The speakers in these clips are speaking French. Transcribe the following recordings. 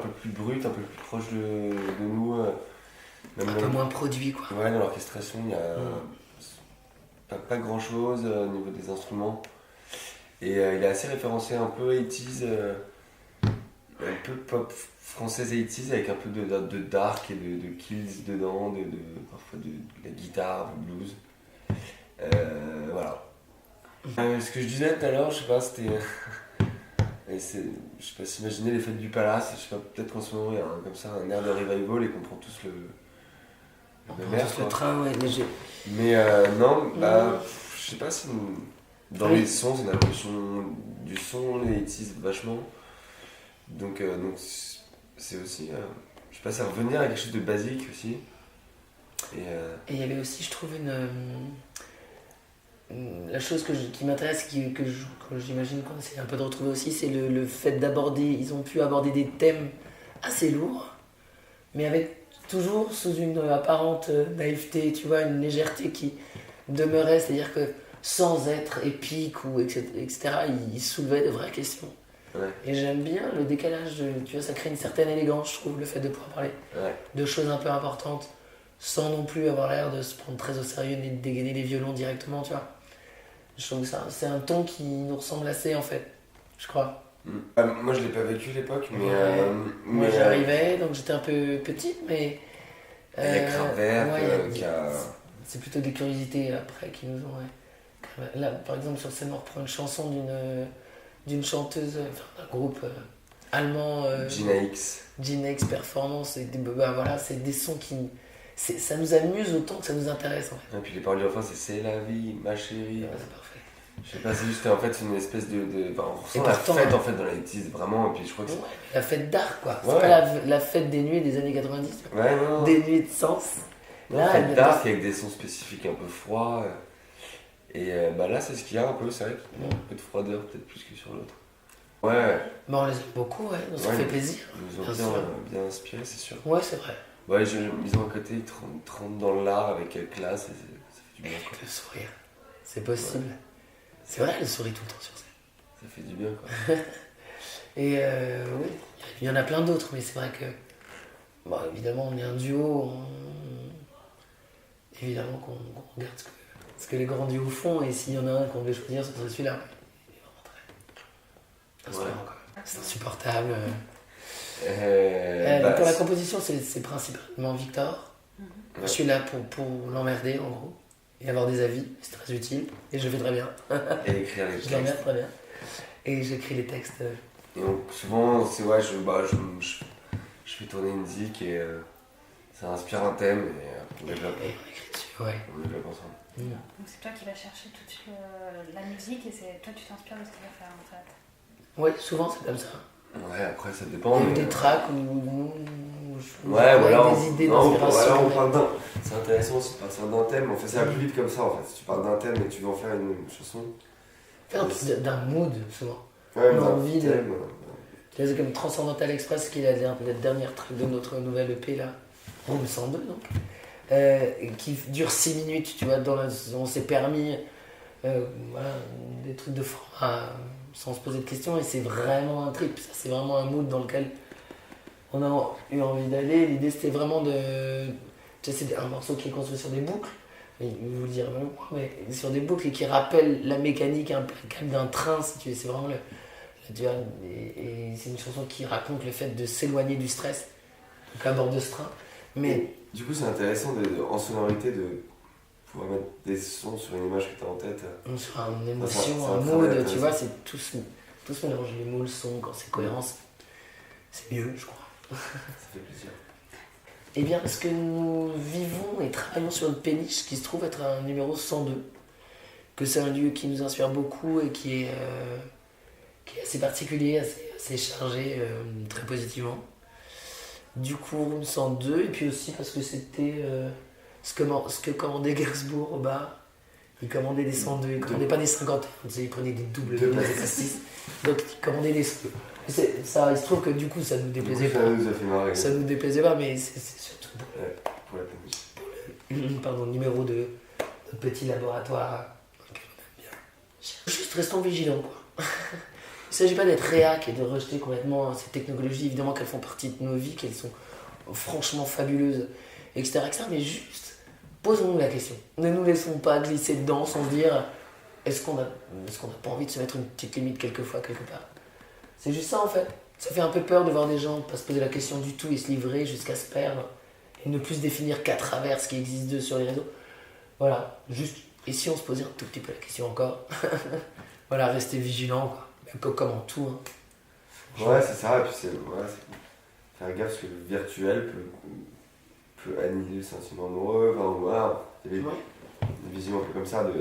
peu plus brute, un peu plus proche de nous. Un peu moins produit, quoi. Ouais, dans l'orchestration, il y a pas grand chose au niveau des instruments. Et il est assez référencé un peu 80s, un peu pop française 80s avec un peu de dark et de kills dedans, parfois de la guitare, du blues. Voilà. Ce que je disais tout à l'heure, je sais pas, c'était. Je sais pas s'imaginer les fêtes du palace, je sais pas, peut-être qu'en ce moment il y a comme ça un air de revival et qu'on prend tous le même air. Le train, ouais, léger. Mais non, je sais pas si dans les sons, c'est une évolution du son, les 80s vachement. Donc c'est aussi, je sais pas, c'est revenir à quelque chose de basique aussi. Et il y avait aussi, je trouve, la chose qui m'intéresse, que j'imagine qu'on essaie un peu de retrouver aussi, c'est le fait d'aborder, ils ont pu aborder des thèmes assez lourds, mais avec toujours sous une apparente naïveté, tu vois, une légèreté qui demeurait, c'est-à-dire que sans être épique ou etc., ils soulevaient de vraies questions. Ouais. Et j'aime bien le décalage, tu vois, ça crée une certaine élégance, je trouve, le fait de pouvoir parler de choses un peu importantes, sans non plus avoir l'air de se prendre très au sérieux ni de dégainer les violons directement, tu vois. Je trouve que c'est un ton qui nous ressemble assez, en fait, je crois. Moi je l'ai pas vécu à l'époque, mais... Moi j'arrivais, donc j'étais un peu petite, mais... Il y a Kraftwerk qui a... C'est plutôt des curiosités après qui nous ont... Là, par exemple, sur scène, on reprend une chanson d'une chanteuse, d'un groupe allemand... Gina X. Gina X Performance, et voilà, c'est des sons qui... Ça nous amuse autant que ça nous intéresse, en fait. Et puis les paroles de la fin, c'est la vie, ma chérie. Ouais, c'est parfait. Je sais pas, c'est juste en fait une espèce de on ressent la fête en fait dans les 80s, vraiment, et puis je crois que c'est... La fête d'art, quoi. C'est pas la fête des nuits des années 90. Ouais, non. Des nuits de sens. La fête d'art avec des sons spécifiques un peu froids. Et là, c'est ce qu'il y a un peu, c'est vrai qu'il y a un peu de froideur, peut-être plus que sur l'autre. Ouais. Bah, on les aime beaucoup, ouais, ça fait plaisir. Ils nous ont bien inspiré, c'est sûr. Ouais, c'est vrai. Ouais, ils ont un côté, ils te rentrent dans l'art avec classe, et ça fait du bien. Avec le sourire, c'est possible. Ouais. C'est vrai, elle sourit tout le temps sur scène. Ça fait du bien, quoi. Et oui, il y en a plein d'autres, mais c'est vrai que, bon, évidemment, on est un duo, évidemment qu'on regarde ce que les grands duos font, et s'il y en a un qu'on devait choisir, ce serait celui-là. Il est vraiment très inspirant, quand même. C'est insupportable. Pour la composition, c'est principalement Victor. Je suis là pour l'emmerder, en gros, et avoir des avis, c'est très utile, et je fais très bien. Et écrire les textes. Je l'emmerde très bien. Et j'écris les textes. Et donc, souvent, c'est je fais tourner une zik et ça inspire un thème et on développe. Et on écrit dessus, ouais. On développe ensemble. Donc c'est toi qui vas chercher tout de suite la musique et c'est toi tu t'inspires de ce qu'il va faire en fait. Oui, souvent c'est comme ça. Ouais, après ça dépend. Il y a eu des tracks ou alors des idées d'inspiration. C'est intéressant aussi de partir d'un thème, on fait ça plus vite comme ça en fait. Si tu parles d'un thème et que tu veux en faire une chanson. D'un mood souvent. Ouais, on a envie de. C'est comme Transcendental Express qui est la dernière track de notre nouvelle EP là. Room 102 donc. Qui dure 6 minutes, tu vois, on s'est permis des trucs de format sans se poser de questions et c'est vraiment un trip, ça, c'est vraiment un mood dans lequel on a eu envie d'aller. L'idée c'était vraiment de... Tu sais, c'est un morceau qui est construit sur des boucles, vous le direz même moi, mais sur des boucles et qui rappelle la mécanique implacable d'un train, si tu veux, c'est vraiment et c'est une chanson qui raconte le fait de s'éloigner du stress, donc à bord de ce train. Mais du coup, c'est intéressant en sonorité de pouvoir mettre des sons sur une image que tu as en tête. Sur une émotion, un mood, tu vois, c'est tout se mélange, les mots, le son, quand c'est cohérent, c'est mieux, je crois. Ça fait plaisir. Eh bien, parce que nous vivons et travaillons sur une péniche qui se trouve être un numéro 102, que c'est un lieu qui nous inspire beaucoup et qui est assez particulier, assez chargé, très positivement. Du coup, Room 102, et puis aussi parce que c'était ce que commandait Gainsbourg au bar. Il commandait des 102, il commandait pas des 51, il prenait des doubles de pastis. Donc il commandait des 102. Ça, il se trouve que du coup ça nous déplaisait pas. Ça nous déplaisait pas, mais c'est surtout pour la péniche. Pour le numéro de notre petit laboratoire dans lequel on aime bien. Juste restons vigilants, quoi. Il s'agit pas d'être réac et de rejeter complètement ces technologies, évidemment qu'elles font partie de nos vies, qu'elles sont franchement fabuleuses, etc. Mais juste, posons-nous la question. Ne nous laissons pas glisser dedans sans se dire est-ce qu'on a pas envie de se mettre une petite limite quelquefois, quelque part. C'est juste ça en fait. Ça fait un peu peur de voir des gens pas se poser la question du tout et se livrer jusqu'à se perdre et ne plus se définir qu'à travers ce qui existe d'eux sur les réseaux. Voilà, juste, et si on se posait un tout petit peu la question encore. Voilà, rester vigilant, quoi. Un peu comme en tout. Hein. Ouais, c'est ça, et puis faire gaffe parce que le virtuel peut annihiler le sentiment amoureux, enfin voilà. Il y avait une vision un peu comme ça de.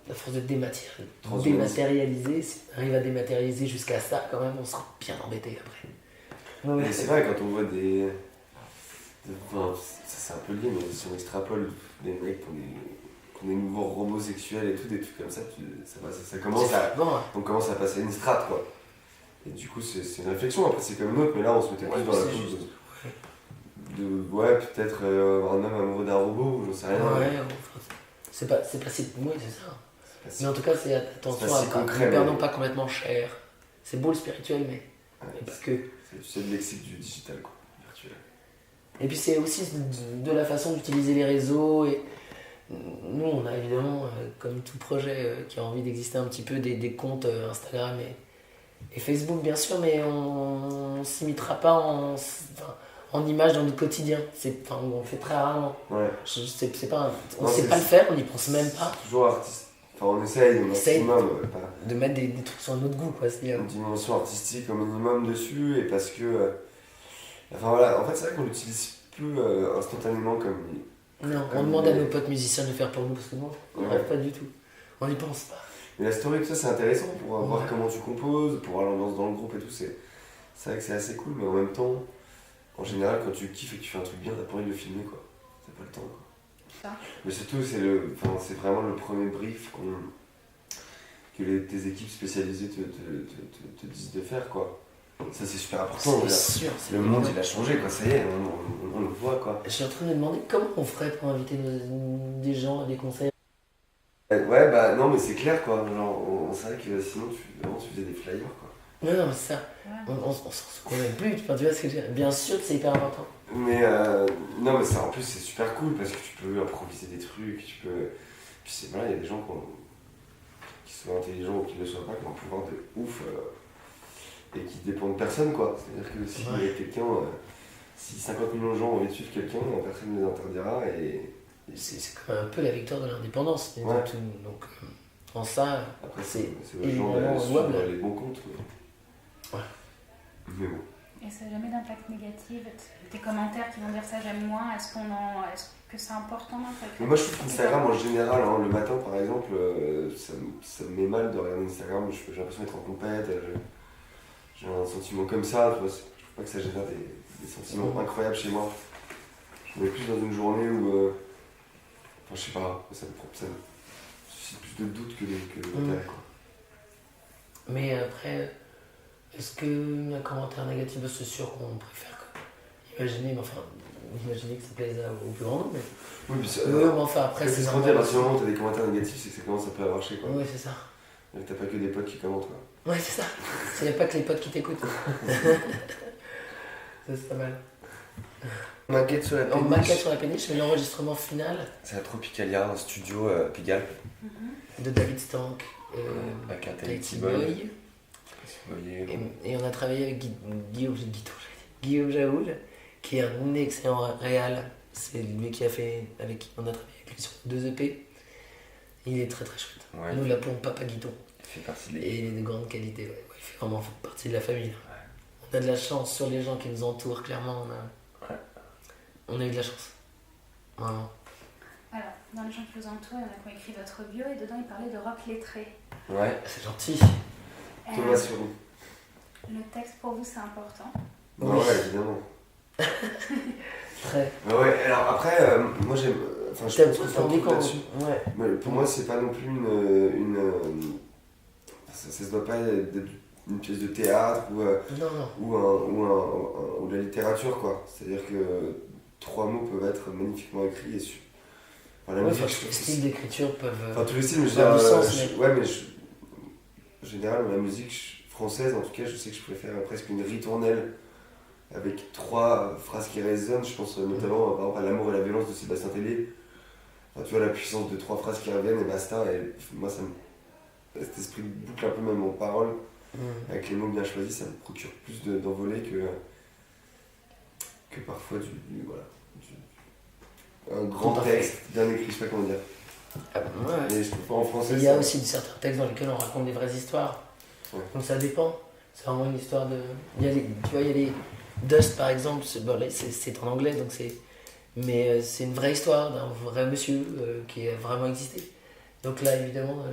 La force de dématérialiser, si on arrive à dématérialiser jusqu'à ça, quand même, on sera bien embêté après. Ouais. Mais c'est vrai, quand on voit des. Enfin, c'est un peu lié, mais si on extrapole des mecs qui ont des nouveaux robots sexuels et tout, des trucs comme ça, ça commence à. Bon, hein. On commence à passer une strate, quoi. Et du coup, c'est une réflexion, après c'est comme une autre, mais là on se mettait plus dans la chose ouais, peut-être un homme amoureux d'un robot, j'en sais rien. Ouais, enfin, c'est pas si. Ouais, c'est ça. Mais en tout cas, c'est attention si à concret, ne perdons pas complètement cher. C'est beau le spirituel, mais. Ouais, parce que. C'est de lexique du digital, quoi, virtuel. Et puis c'est aussi de la façon d'utiliser les réseaux. Et nous, on a évidemment, comme tout projet qui a envie d'exister un petit peu, des comptes Instagram et Facebook, bien sûr, mais on ne s'imitera pas en images dans notre quotidien. On le fait très rarement. Ouais. On ne sait pas le faire, on n'y pense même pas. C'est toujours artiste. Enfin, on essaye au maximum. De mettre des trucs sur un autre goût, quoi. Une dimension artistique au minimum dessus, et parce que. Enfin voilà, en fait, c'est vrai qu'on l'utilise plus instantanément comme. Non, on demande à nos potes musiciens de le faire pour nous, parce que moi, on n'y Ouais. arrive pas du tout. On n'y pense pas. Mais la story, tout ça, c'est intéressant pour voir Ouais. comment tu composes, pour voir l'ambiance dans le groupe et tout. C'est vrai que c'est assez cool, mais en même temps, en général, quand tu kiffes et que tu fais un truc bien, t'as pas envie de le filmer, quoi. T'as pas le temps, quoi. Ça. Mais surtout, c'est vraiment le premier brief que tes équipes spécialisées te disent de faire, quoi. Ça, c'est super important. C'est sûr. Le monde, il a changé, quoi. Ça y est, on le voit, quoi. Je suis en train de me demander comment on ferait pour inviter des gens à des concerts. Ouais, bah non, mais c'est clair, quoi. Genre, c'est vrai que sinon, tu faisais des flyers, quoi. Ouais, non, mais c'est ça. Ouais. On s'en connaît plus, tu vois ce que je veux dire. Bien sûr que c'est hyper important. Mais non, mais ça, en plus, c'est super cool parce que tu peux improviser des trucs, tu peux. Puis voilà, il y a des gens qui sont intelligents ou qui ne le soient pas, qui ont un pouvoir de ouf et qui dépendent de personne, quoi. C'est-à-dire que si quelqu'un. Si 50 millions de gens ont envie de suivre quelqu'un, personne ne les interdira et. C'est quand même un peu la victoire de l'indépendance. Ouais. Donc, en ça, Après, c'est aux gens évidemment de louable. suivre les bons comptes. Ouais. Mais bon. Et ça n'a jamais d'impact négatif. Tes commentaires qui vont dire ça j'aime moins, est-ce que c'est important en fait? Mais moi je trouve qu'Instagram en général, hein, le matin par exemple, ça me met mal de regarder Instagram, j'ai l'impression d'être en compète, j'ai un sentiment comme ça, tu vois, je trouve pas que ça génère des sentiments incroyables chez moi. Je me mets plus dans une journée où, enfin je sais pas, ça me suscite plus de doutes que d'intérêt, quoi. Mais après, est-ce qu'un commentaire négatif, c'est sûr qu'on préfère imaginer que ça plaise au plus grand nombre, mais. Oui, puis Mais enfin, après, c'est normal. à partir du moment où t'as des commentaires négatifs, c'est que ça commence un peu à marcher, quoi. Ouais, c'est ça. Et t'as pas que des potes qui commentent, quoi. Ouais, c'est ça. Il n'y a pas que les potes qui t'écoutent. Ça, c'est pas mal. Maquette sur la En maquette sur la péniche, mais l'enregistrement final C'est à Tropicalia, un studio Pigalle. de David Stank, Avec un Tahiti Boy. Boy. Et on a travaillé avec Guillaume Jaoul, qui est un excellent réal. C'est lui qui a fait, avec qui on a travaillé avec lui sur 2 EP. Il est très très chouette. Ouais. Nous l'appelons Papa Guiton. Il fait partie de Et il est de grande qualité. Ouais. Il fait vraiment partie de la famille. On a de la chance sur les gens qui nous entourent, clairement. On a eu de la chance. Vraiment. Alors, dans les gens qui vous entourent, il y en a qui ont écrit votre bio et dedans ils parlaient de rock lettré. Ouais. C'est gentil. Thomas Surou. Le texte pour vous c'est important. Ouais, évidemment. Très. Ouais, alors après, moi j'aime. Enfin, je pense que c'est un truc là-dessus. Ouais. Mais pour moi, c'est pas non plus ça se doit pas être une pièce de théâtre ou de la littérature, quoi. C'est-à-dire que 3 mots peuvent être magnifiquement écrits et su. Enfin, la musique, Les styles d'écriture peuvent. Enfin, tous les styles, mais je Pas veux du dire, sens, mais- ouais, mais en général, la musique, française, en tout cas, je sais que je préfère presque une ritournelle avec 3 phrases qui résonnent. Je pense notamment par exemple à L'amour et la violence de Sébastien Tellier. Enfin, tu vois, la puissance de 3 phrases qui reviennent et basta. Et moi, cet esprit de boucle un peu même en parole, avec les mots bien choisis, ça me procure plus d'envolée que parfois un grand texte bien écrit, je sais pas comment dire. Ouais. Et je trouve pas en français. Il y a aussi certains textes dans lesquels on raconte des vraies histoires. Ouais. Donc ça dépend. C'est vraiment une histoire de. Tu vois, il y a les Dust par exemple, c'est en anglais, donc c'est. Mais c'est une vraie histoire d'un vrai monsieur qui a vraiment existé. Donc là, évidemment,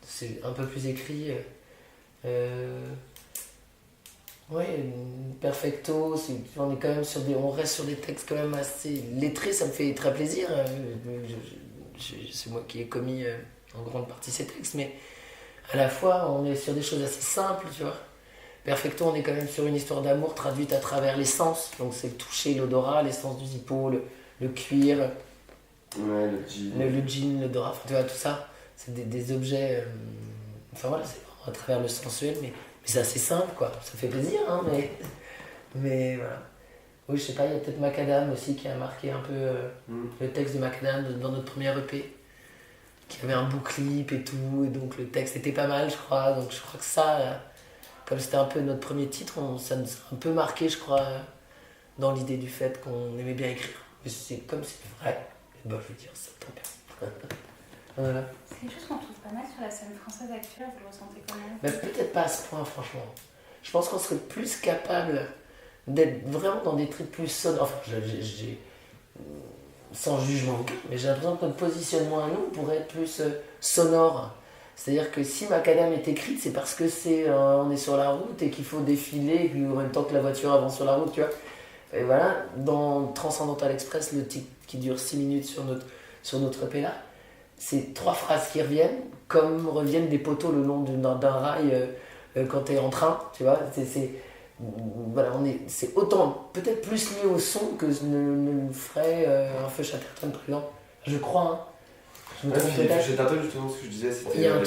c'est un peu plus écrit. Ouais, Perfecto, on est quand même on reste sur des textes quand même assez lettrés, ça me fait très plaisir. C'est moi qui ai commis en grande partie ces textes, mais à la fois on est sur des choses assez simples, tu vois. Perfecto, on est quand même sur une histoire d'amour traduite à travers les sens, donc c'est le toucher, l'odorat, l'essence du zippo, le cuir, ouais, le jean, le jean, l'odorat, tu vois, tout ça, c'est des objets. Enfin voilà, c'est vraiment à travers le sensuel, mais c'est assez simple, quoi. Ça fait plaisir, hein, mais voilà. Oui, je sais pas, il y a peut-être Macadam aussi qui a marqué un peu le texte de Macadam dans notre première EP, qui avait un beau clip et tout, et donc le texte était pas mal, je crois. Donc je crois que ça, comme c'était un peu notre premier titre, ça nous a un peu marqué, je crois, dans l'idée du fait qu'on aimait bien écrire. Mais c'est comme c'est vrai, et ben, je veux dire, ça tombe bien. Voilà. C'est quelque chose qu'on trouve pas mal sur la scène française actuelle, vous le ressentez comment? Ben, peut-être pas à ce point, franchement. Je pense qu'on serait plus capable d'être vraiment dans des trucs plus sonores. Enfin, sans jugement, mais j'ai l'impression que notre positionnement à nous pourrait être plus sonore. C'est-à-dire que si Macadam est écrite, c'est parce que on est sur la route et qu'il faut défiler, et puis en même temps que la voiture avance sur la route, tu vois. Et voilà, dans Transcendental Express, le titre qui dure 6 minutes sur notre EP là, c'est 3 phrases qui reviennent, comme reviennent des poteaux le long d'un rail quand tu es en train, tu vois. Voilà, c'est autant, peut-être plus lié au son que ne le ferait un Feu Chatterton, par exemple. Je crois, hein. Je me trompe peut-être. Chatterton, justement, ce que je disais, c'était. Il y a un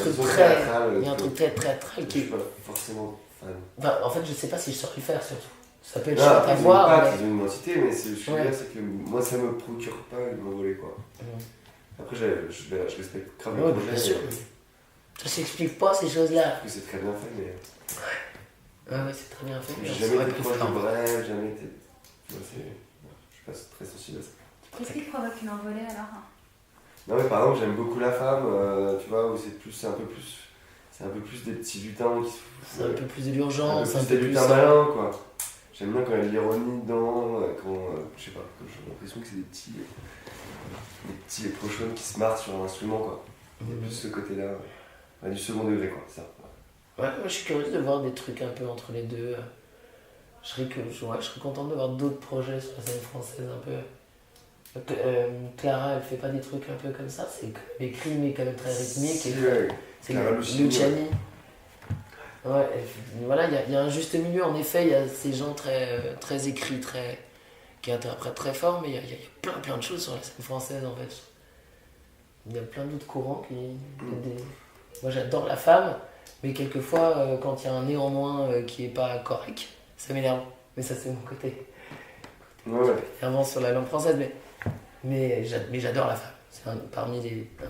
truc très théâtral qui. Je suis pas forcément fan. Enfin, en fait, je sais pas si je saurais le faire, surtout. Ça peut être Non, chouette à voir. Ils ont une identité, mais ce que je veux dire, c'est que moi, ça me procure pas de m'envoler, quoi. Après, je respecte grave le projet. Bien sûr. Ça s'explique pas, ces choses-là. Parce que c'est très bien fait, mais. Ouais, c'est très bien fait. J'ai jamais été proche de bref, jamais été. Je suis pas très sensible à ça. Qu'est-ce qui provoque une envolée alors? Non, mais par exemple, j'aime beaucoup La Femme, tu vois, où c'est un peu plus des petits lutins qui. C'est un peu plus de l'urgence, un peu plus des lutins malins, quoi. J'aime bien quand il y a de l'ironie dedans, je sais pas, j'ai l'impression que c'est des petits pochons qui se marrent sur un instrument, quoi. Il y a plus ce côté-là, du second degré, quoi, ça. Ouais, moi je suis curieuse de voir des trucs un peu entre les deux. Je serais contente de voir d'autres projets sur la scène française un peu. Clara, elle fait pas des trucs un peu comme ça, c'est écrit mais quand même très rythmique. C'est Luciani. Ouais, voilà, il y a un juste milieu. En effet, il y a ces gens très écrits, qui interprètent très fort, mais il y a plein de choses sur la scène française en fait. Il y a plein d'autres courants Moi j'adore La Femme, mais quelquefois, quand il y a un néanmoins qui est pas correct, ça m'énerve. Mais ça, c'est mon côté. Énervant sur la langue française, mais j'adore La Femme. C'est un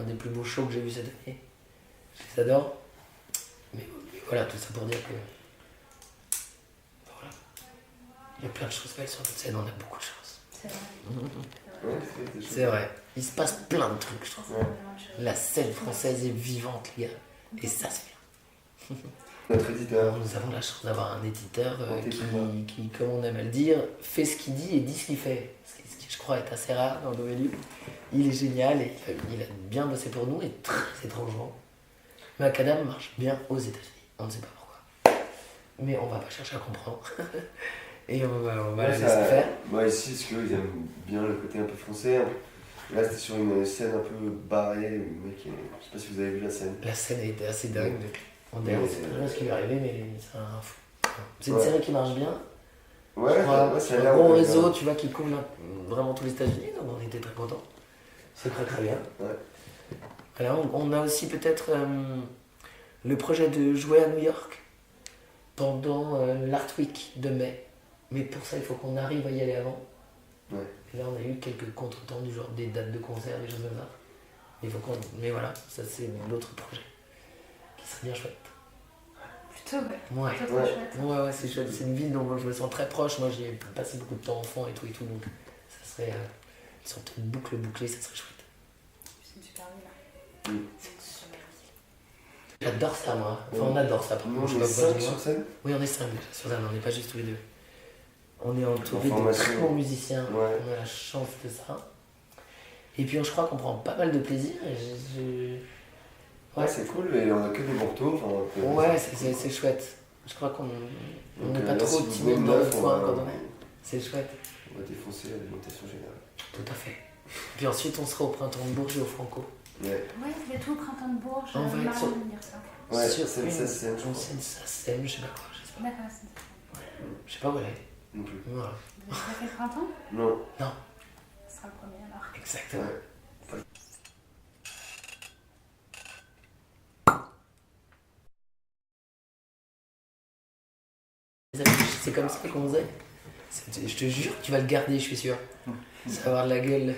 des plus beaux shows que j'ai vu cette année. Je les adore. Mais voilà, tout ça pour dire que. Voilà. Il y a plein de choses belles sur notre scène, on a beaucoup de choses. C'est vrai. C'est vrai. Il se passe plein de trucs, je trouve. La scène française est vivante, les gars. Et ça, c'est bien. Notre éditeur. Nous avons la chance d'avoir un éditeur qui, comme on aime à le dire, fait ce qu'il dit et dit ce qu'il fait. Ce qui, je crois, est assez rare dans le domaine. Il est génial et il a bien bossé pour nous et très étrangement. Macadam marche bien aux États-Unis. On ne sait pas pourquoi. Mais on va pas chercher à comprendre. Et on va la laisser faire. Moi, ici, parce qu'ils aiment bien le côté un peu français. Là, c'était sur une scène un peu barrée. Mec, je sais pas si vous avez vu la scène. La scène était assez dingue. On ne sait pas ce qui lui est arrivé, mais c'est un fou. C'est une série qui marche bien. Ouais, c'est un bon réseau, tu vois, qui couvre vraiment tous les États-Unis, donc on était très contents. C'est très bien. Ouais. Alors, on a aussi peut-être le projet de jouer à New York, pendant l'Art Week de mai. Mais pour ça, il faut qu'on arrive à y aller avant. Ouais. Et là, on a eu quelques contretemps du genre des dates de concert, des choses comme ça. Mais voilà, ça c'est l'autre projet qui serait bien chouette. Plutôt, Ouais. plutôt Ouais. très chouette. Ouais, c'est chouette. C'est une ville dont je me sens très proche. Moi, j'y ai passé beaucoup de temps enfant et tout. Donc, ça serait une sorte de boucle bouclée, ça serait chouette. C'est une super ville. C'est une super ville. J'adore ça, moi. Enfin, on adore ça. Par Nous, contre, on je est sais pas pourquoi 5 je dis sur moi. scène. Oui, on est 5 sur scène, on n'est pas juste tous les deux. On est entouré de formation. très bons musiciens. Ouais. On a la chance de ça. Et puis, je crois qu'on prend pas mal de plaisir. Ouais, c'est cool, et on a que des bons retours. Enfin, Ouais, c'est chouette. Je crois qu'on Donc, n'est pas là, trop si vous timide venez dans de le neuf, coin va- quand on est. C'est chouette. On va défoncer la l'alimentation générale. Tout à fait. Puis ensuite, on sera au printemps de Bourges et au Franco. Ouais, Ouais, vous êtes tout au printemps de Bourges. On va J'ai être marre sur- de me dire ça. ouais Sur c'est une- ça, c'est un jour. C'est une SACEM, je sais pas quoi. Je sais pas, D'accord, c'est je sais pas où elle est. Non plus. Voilà. Vous avez déjà fait le printemps? Non. Ce sera le premier alors. Exactement. Ouais. Les affiches, c'est comme ça qu'on faisait. Je te jure, tu vas le garder, je suis sûr. Ça va avoir de la gueule.